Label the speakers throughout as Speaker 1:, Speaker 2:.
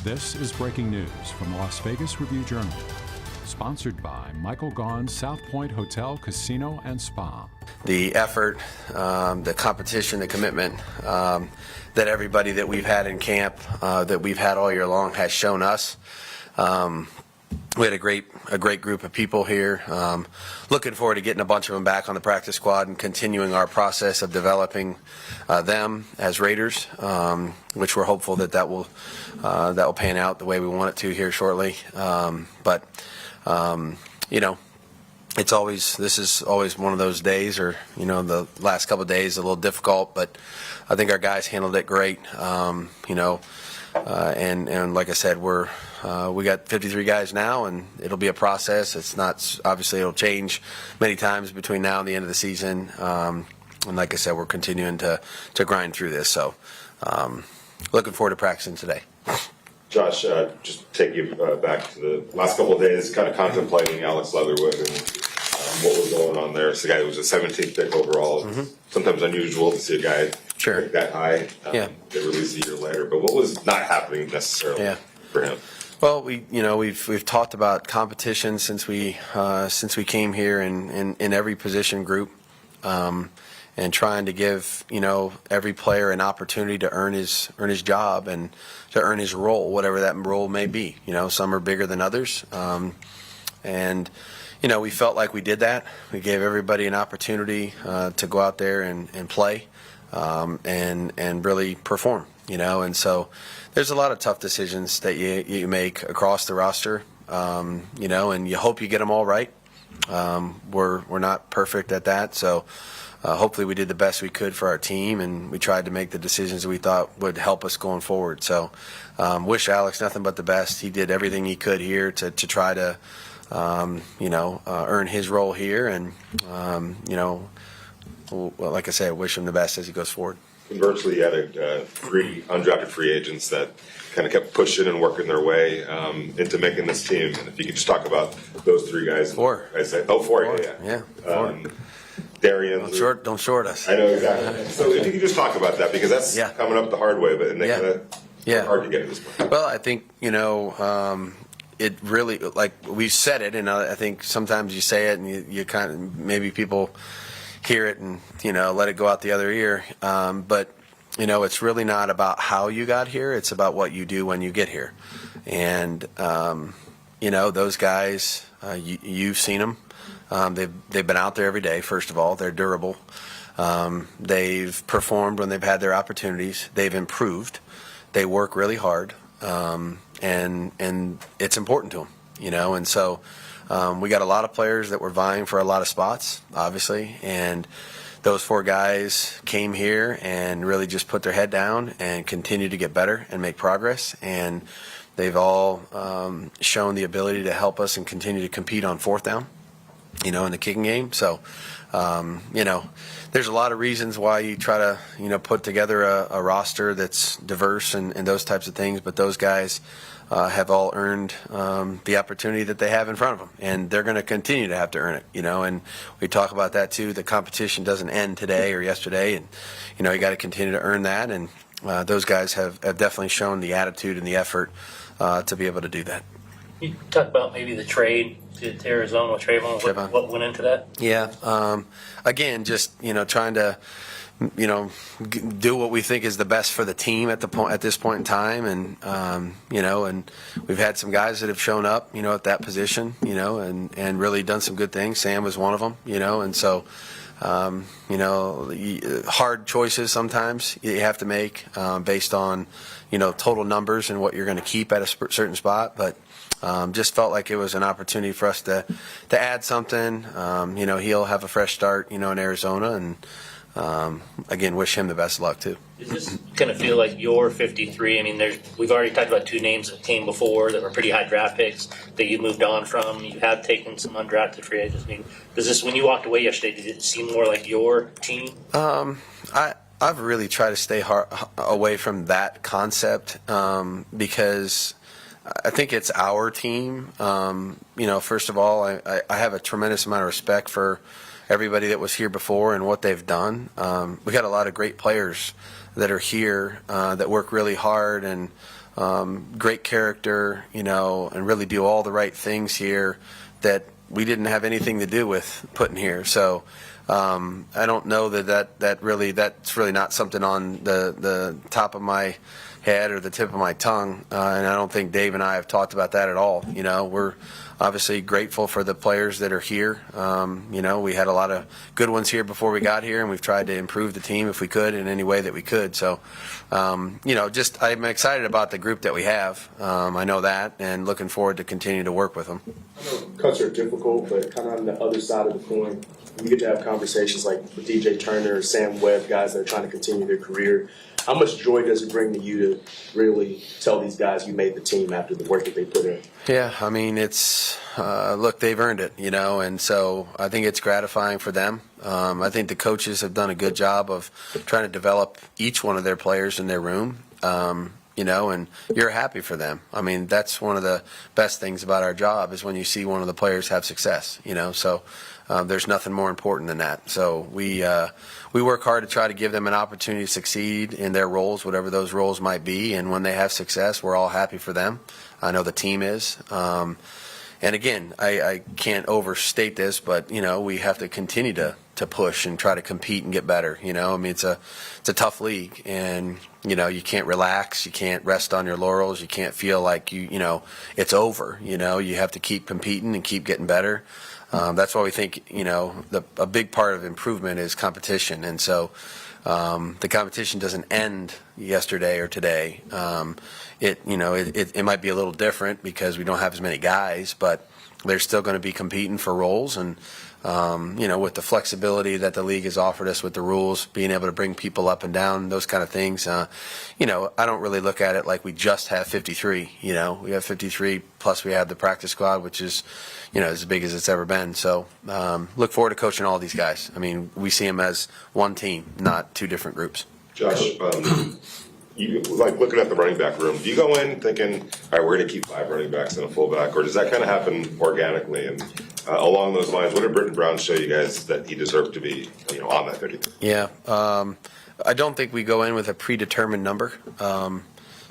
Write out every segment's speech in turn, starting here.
Speaker 1: This is breaking news from the Las Vegas Review-Journal, sponsored by Michael Gaughan's South Point Hotel, Casino, and Spa.
Speaker 2: The effort, the competition, the commitment that everybody that we've had in camp, that we've had all year long, has shown us. We had a great group of people here. Looking forward to getting a bunch of them back on the practice squad and continuing our process of developing them as Raiders, which we're hopeful that will pan out the way we want it to here shortly. But this is always one of those days, or the last couple of days a little difficult, but I think our guys handled it great. And like I said, we got 53 guys now, and it'll be a process. It's not, obviously it'll change many times between now and the end of the season. And like I said, we're continuing to grind through this. So looking forward to practicing today.
Speaker 3: Josh, just take you back to the last couple of days, kind of contemplating Alex Leatherwood and what was going on there. It's a guy that was a 17th pick overall. Mm-hmm. Sometimes unusual to see a guy pick that high. Get released a year later. But what was not happening necessarily for him?
Speaker 2: Well, we've talked about competition since we came here in every position group, and trying to give every player an opportunity to earn his job and to earn his role, whatever that role may be. Some are bigger than others, and we felt like we did that. We gave everybody an opportunity to go out there and play and really perform. And so there's a lot of tough decisions that you make across the roster, and you hope you get them all right. We're not perfect at that, so hopefully we did the best we could for our team, and we tried to make the decisions we thought would help us going forward. So wish Alex nothing but the best. He did everything he could here to try to earn his role here, and like I said, I wish him the best as he goes forward.
Speaker 3: Conversely, you had three undrafted free agents that kind of kept pushing and working their way into making this team. And if you could just talk about those three guys.
Speaker 2: Four.
Speaker 3: Four.
Speaker 2: Four.
Speaker 3: Darian.
Speaker 2: Don't short us.
Speaker 3: I know, exactly. So if you could just talk about that, because that's coming up the hard way, but they kind of hard to get to this point.
Speaker 2: Well, I think, it really, like we've said it, and I think sometimes you say it and you kind of, maybe people hear it and let it go out the other ear, but it's really not about how you got here. It's about what you do when you get here. And those guys, you've seen them. They've been out there every day. First of all, they're durable. They've performed when they've had their opportunities. They've improved. They work really hard, and it's important to them. And so we got a lot of players that were vying for a lot of spots, obviously, and those four guys came here and really just put their head down and continue to get better and make progress, and they've all shown the ability to help us and continue to compete on fourth down, in the kicking game. So, there's a lot of reasons why you try to, put together a roster that's diverse and those types of things, but those guys have all earned the opportunity that they have in front of them, and they're going to continue to have to earn it, and we talk about that too. The competition doesn't end today or yesterday, and you got to continue to earn that, and those guys have definitely shown the attitude and the effort to be able to do that.
Speaker 4: You talk about maybe the trade to Arizona with Trayvon. What went into that?
Speaker 2: Yeah, again, just trying to do what we think is the best for the team at this point in time, and and we've had some guys that have shown up, at that position, and really done some good things. Sam was one of them, and so hard choices sometimes you have to make based on total numbers and what you're going to keep at a certain spot, but just felt like it was an opportunity for us to add something. He'll have a fresh start, in Arizona, and again, wish him the best of luck too.
Speaker 4: Does this kind of feel like your 53? I mean, we've already talked about two names that came before that were pretty high draft picks that you moved on from. You have taken some undrafted free agents. I mean, does this, when you walked away yesterday, did it seem more like your team?
Speaker 2: I've really tried to stay away from that concept because I think it's our team. First of all, I have a tremendous amount of respect for everybody that was here before and what they've done. We got a lot of great players that are here that work really hard and great character, and really do all the right things here that we didn't have anything to do with putting here. So I don't know that's really not something on the top of my head or the tip of my tongue, and I don't think Dave and I have talked about that at all. We're obviously grateful for the players that are here. We had a lot of good ones here before we got here, and we've tried to improve the team if we could in any way that we could. So, I'm excited about the group that we have. I know that, and looking forward to continue to work with them.
Speaker 5: I know cuts are difficult, but kind of on the other side of the coin, you get to have conversations like with DJ Turner, Sam Webb, guys that are trying to continue their career. How much joy does it bring to you to really tell these guys you made the team after the work that they put in?
Speaker 2: Yeah, I mean, it's look, they've earned it, and so I think it's gratifying for them. I think the coaches have done a good job of trying to develop each one of their players in their room, and you're happy for them. I mean, that's one of the best things about our job is when you see one of the players have success, so there's nothing more important than that. So we work hard to try to give them an opportunity to succeed in their roles, whatever those roles might be, and when they have success, we're all happy for them. I know the team is. And again, I can't overstate this, but we have to continue to push and try to compete and get better. I mean, it's a tough league, and you can't relax, you can't rest on your laurels, you can't feel like it's over. You have to keep competing and keep getting better. That's why we think a big part of improvement is competition, and so the competition doesn't end yesterday or today. It might be a little different because we don't have as many guys, but they're still going to be competing for roles. And with the flexibility that the league has offered us with the rules, being able to bring people up and down, those kind of things. I don't really look at it like we just have 53. We have 53 plus we have the practice squad, which is as big as it's ever been. So look forward to coaching all these guys. I mean, we see them as one team, not two different groups.
Speaker 3: Josh, you like looking at the running back room. Do you go in thinking, all right, we're going to keep 5 running backs and a fullback, or does that kind of happen organically? And along those lines, what did Britton Brown show you guys that he deserved to be, on that 53?
Speaker 2: Yeah, I don't think we go in with a predetermined number.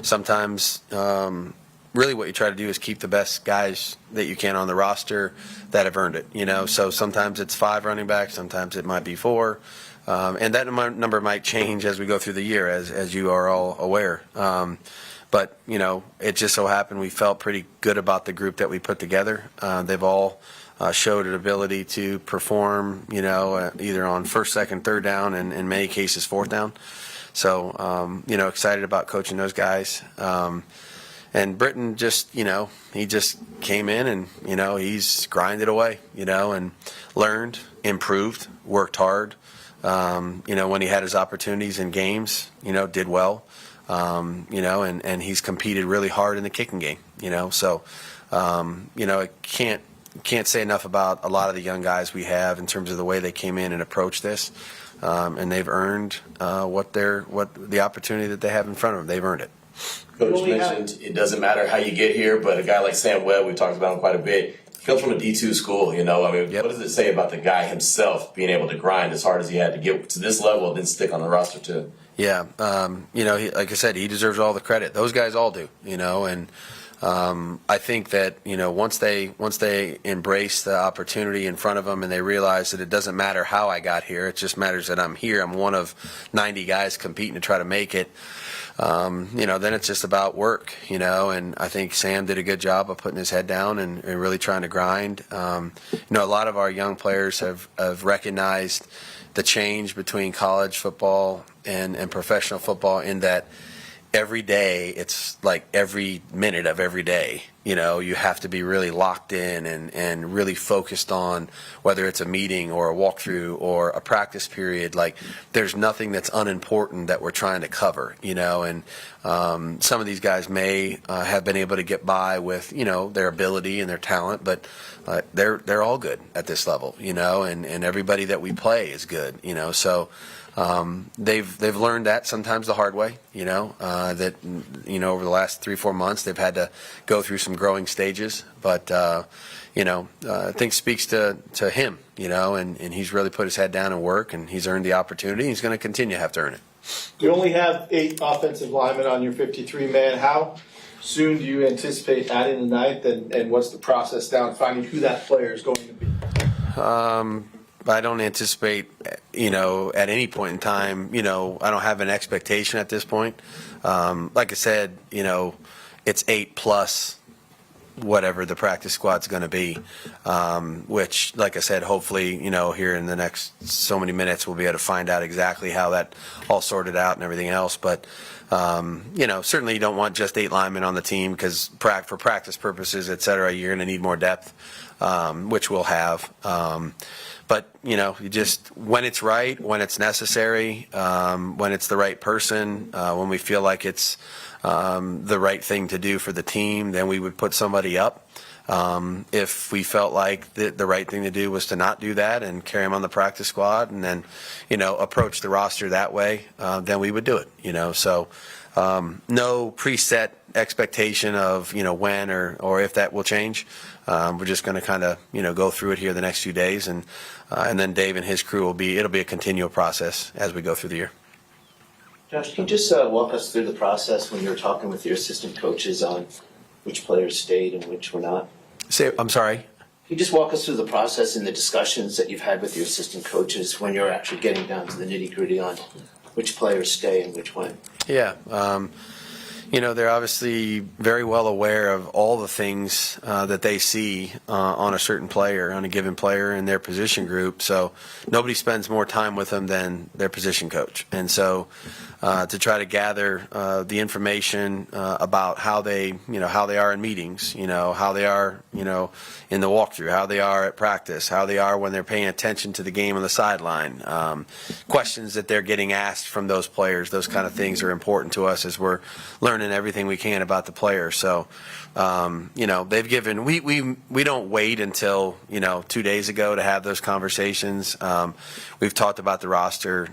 Speaker 2: Sometimes, really, what you try to do is keep the best guys that you can on the roster that have earned it. So sometimes it's 5 running backs, sometimes it might be 4. And that number might change as we go through the year, as you are all aware. But, it just so happened we felt pretty good about the group that we put together. They've all showed an ability to perform, either on first, second, third down, and in many cases fourth down. So, excited about coaching those guys. And Britton just, he just came in and, he's grinded away, and learned, improved, worked hard. When he had his opportunities in games, did well, and he's competed really hard in the kicking game, so, I can't say enough about a lot of the young guys we have in terms of the way they came in and approached this, and they've earned what the opportunity that they have in front of them. They've earned it.
Speaker 6: Coach mentioned it doesn't matter how you get here, but a guy like Sam Webb, we talked about him quite a bit. He comes from a D2 school, Yep. What does it say about the guy himself being able to grind as hard as he had to get to this level and then stick on the roster too?
Speaker 2: Yeah, like I said, he deserves all the credit. Those guys all do, and I think that once they embrace the opportunity in front of them and they realize that it doesn't matter how I got here, it just matters that I'm here. I'm one of 90 guys competing to try to make it. Then it's just about work, and I think Sam did a good job of putting his head down and really trying to grind. A lot of our young players have recognized the change between college football and professional football in that every day, it's like every minute of every day, you have to be really locked in and really focused on whether it's a meeting or a walkthrough or a practice period. Like there's nothing that's unimportant that we're trying to cover, and some of these guys may have been able to get by with, their ability and their talent, but they're all good at this level, and everybody that we play is good, so they've learned that sometimes the hard way, that over the last 3-4 months they've had to go through some growing stages, but I think speaks to him, and he's really put his head down and work, and he's earned the opportunity. He's going to continue to have to earn it.
Speaker 7: You only have 8 offensive linemen on your 53-man. How soon do you anticipate adding a ninth, and what's the process down finding who that player is going to be?
Speaker 2: I don't anticipate, at any point in time, I don't have an expectation at this point. Like I said, it's 8 plus whatever the practice squad's going to be, which, like I said, hopefully, here in the next so many minutes, we'll be able to find out exactly how that all sorted out and everything else. But, certainly you don't want just 8 linemen on the team because for practice purposes, et cetera, you're going to need more depth, which we'll have. But, you just, when it's right, when it's necessary, when it's the right person, when we feel like it's the right thing to do for the team, then we would put somebody up. If we felt like the right thing to do was to not do that and carry them on the practice squad and then, approach the roster that way, then we would do it, So no preset expectation of, when or if that will change. We're just going to kind of, go through it here the next few days. And then Dave and his crew it'll be a continual process as we go through the year.
Speaker 8: Josh, can you just walk us through the process when you were talking with your assistant coaches on which players stayed and which were not?
Speaker 2: I'm sorry?
Speaker 8: Can you just walk us through the process and the discussions that you've had with your assistant coaches when you're actually getting down to the nitty-gritty on which players stay and which went?
Speaker 2: Yeah. They're obviously very well aware of all the things that they see on a certain player, on a given player in their position group. So nobody spends more time with them than their position coach. And so to try to gather the information about how they are in meetings, how they are, in the walkthrough, how they are at practice, how they are when they're paying attention to the game on the sideline, questions that they're getting asked from those players, those kind of things are important to us as we're learning everything we can about the player. So, they've given, we don't wait until, 2 days ago to have those conversations. We've talked about the roster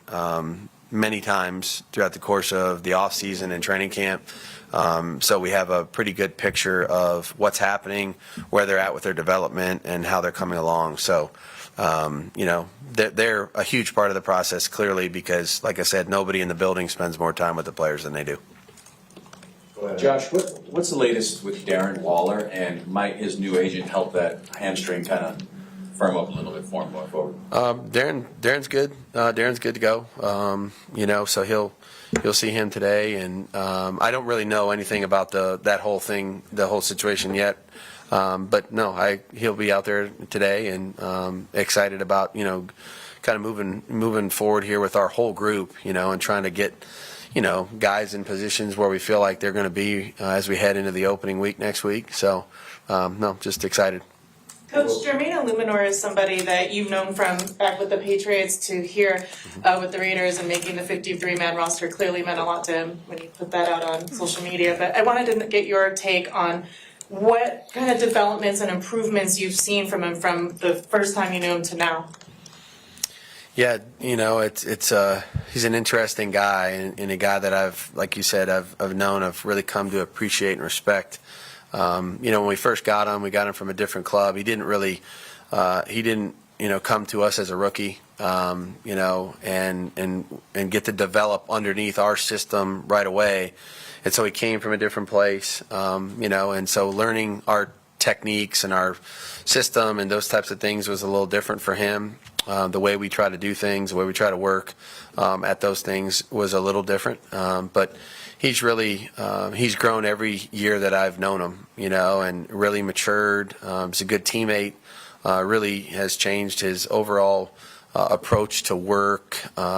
Speaker 2: many times throughout the course of the off season and training camp. So we have a pretty good picture of what's happening, where they're at with their development, and how they're coming along. So, they're a huge part of the process, clearly, because, like I said, nobody in the building spends more time with the players than they do.
Speaker 9: Josh, what's the latest with Darren Waller, and might his new agent help that hamstring kind of firm up a little bit for him going forward?
Speaker 2: Darren's good. Darren's good to go. So you'll see him today, and I don't really know anything about that whole thing, the whole situation yet. But no, he'll be out there today, and excited about kind of moving forward here with our whole group, and trying to get guys in positions where we feel like they're going to be as we head into the opening week next week. So no, just excited.
Speaker 10: Coach, Jermaine Illuminor is somebody that you've known from back with the Patriots to here with the Raiders and making the 53-man roster clearly meant a lot to him when he put that out on social media. But I wanted to get your take on what kind of developments and improvements you've seen from him from the first time you knew him to now.
Speaker 2: Yeah, he's an interesting guy and a guy that I've known, I've really come to appreciate and respect. When we first got him, we got him from a different club. He didn't really, come to us as a rookie, and get to develop underneath our system right away. And so he came from a different place, and so learning our techniques and our system and those types of things was a little different for him. The way we try to do things, the way we try to work at those things was a little different. But he's really he's grown every year that I've known him, and really matured. He's a good teammate. Really has changed his overall approach to work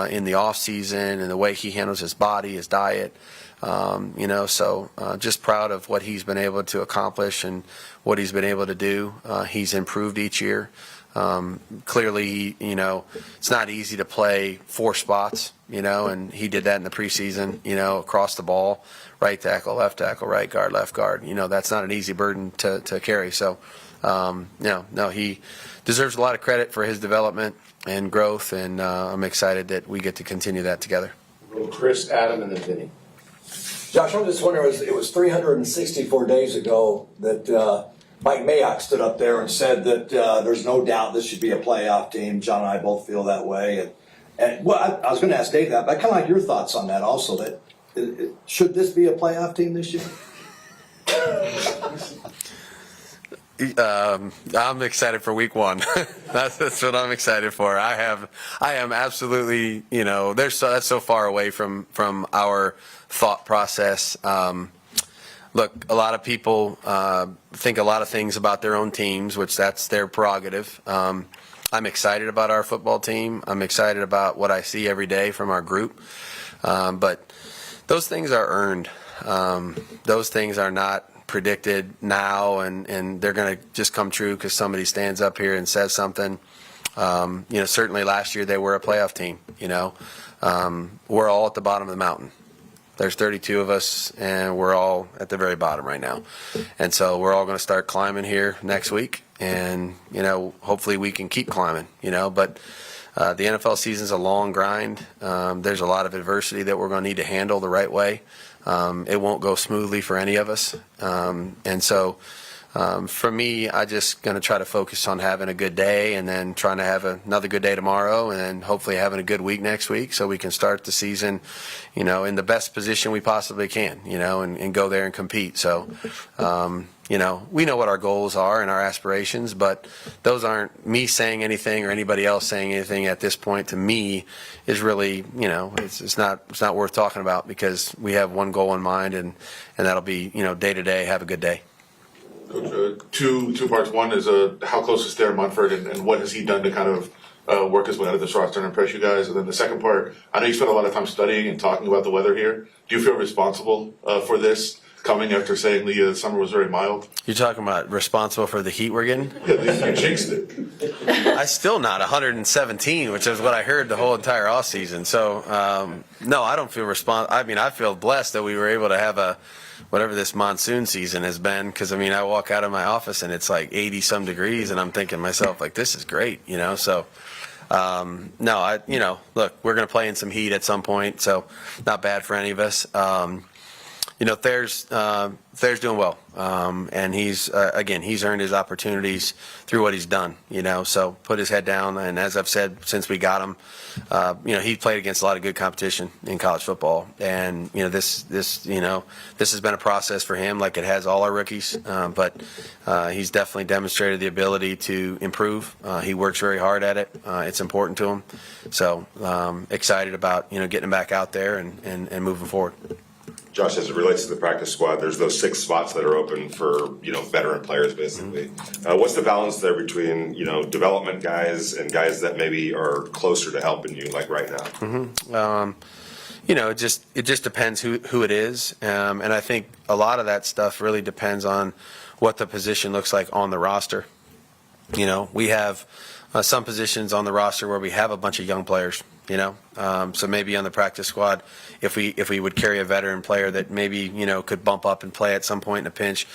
Speaker 2: in the off season and the way he handles his body, his diet. So just proud of what he's been able to accomplish and what he's been able to do. He's improved each year. Clearly, it's not easy to play 4 spots, and he did that in the preseason, across the ball, right tackle, left tackle, right guard, left guard. That's not an easy burden to carry. So, he deserves a lot of credit for his development and growth, and I'm excited that we get to continue that together.
Speaker 7: Chris, Adam, and then Vinny.
Speaker 11: Josh, I'm just wondering, it was 364 days ago that Mike Mayock stood up there and said that there's no doubt this should be a playoff team. John and I both feel that way. And I was going to ask Dave that, but I kind of like your thoughts on that also. That should this be a playoff team this year?
Speaker 2: I'm excited for week one. That's what I'm excited for. I am absolutely, that's so far away from our thought process. Look, a lot of people think a lot of things about their own teams, which that's their prerogative. I'm excited about our football team. I'm excited about what I see every day from our group. But those things are earned. Those things are not predicted now, and they're going to just come true because somebody stands up here and says something. Certainly last year they were a playoff team. We're all at the bottom of the mountain. There's 32 of us, and we're all at the very bottom right now. And so we're all going to start climbing here next week, and hopefully we can keep climbing. But the NFL season's a long grind. There's a lot of adversity that we're going to need to handle the right way. It won't go smoothly for any of us. And so for me, I just going to try to focus on having a good day and then trying to have another good day tomorrow and then hopefully having a good week next week so we can start the season, in the best position we possibly can, and go there and compete. So, we know what our goals are and our aspirations, but those aren't me saying anything or anybody else saying anything at this point. To me, is really, it's not worth talking about because we have one goal in mind, and that'll be, day to day. Have a good day.
Speaker 3: Coach, two parts. One is how close is Darren Munford, and what has he done to kind of work his way out of this roster and impress you guys? And then the second part, I know you spent a lot of time studying and talking about the weather here. Do you feel responsible for this? Coming after saying the summer was very mild? You're talking about responsible for the heat we're getting? Yeah, you jinxed it. I still not 117, which is what I heard the whole entire off season. So no, I don't feel I feel blessed that we were able to have whatever this monsoon season has been. Because I walk out of my office and it's like 80 some degrees, and I'm thinking to myself like, this is great, So no, look, we're going to play in some heat at some point, so not bad for any of us. Thayer's doing well, and he's earned his opportunities through what he's done. So put his head down, and as I've said since we got him, he played against a lot of good competition in college football, and this has been a process for him, like it has all our rookies. But he's definitely demonstrated the ability to improve. He works very hard at it. It's important to him. So excited about getting him back out there and moving forward. Josh, as it relates to the practice squad, there's those 6 spots that are open for, veteran players, basically. What's the balance there between, development guys and guys that maybe are closer to helping you, like right now?
Speaker 2: It just depends who it is. And I think a lot of that stuff really depends on what the position looks like on the roster. We have some positions on the roster where we have a bunch of young players. So maybe on the practice squad, if we would carry a veteran player that maybe could bump up and play at some point in a pinch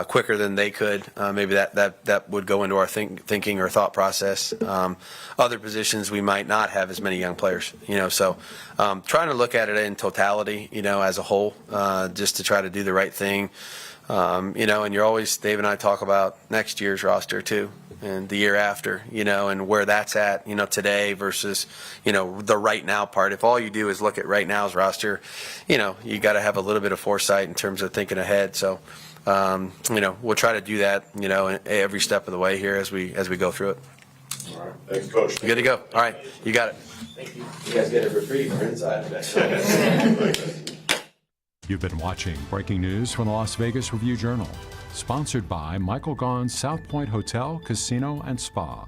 Speaker 2: quicker than they could, maybe that would go into our thinking or thought process. Other positions we might not have as many young players. So trying to look at it in totality, as a whole, just to try to do the right thing. And you're always, Dave and I talk about next year's roster too, and the year after, and where that's at, today versus, the right now part. If all you do is look at right now's roster, you got to have a little bit of foresight in terms of thinking ahead. So, we'll try to do that, every step of the way here as we go through it.
Speaker 3: All right. Thanks, Coach.
Speaker 2: Good to go. All right. You got it.
Speaker 6: Thank you. You guys get a reprieve for inside today.
Speaker 1: You've been watching breaking news from the Las Vegas Review-Journal, sponsored by Michael Gaughan's South Point Hotel, Casino, and Spa.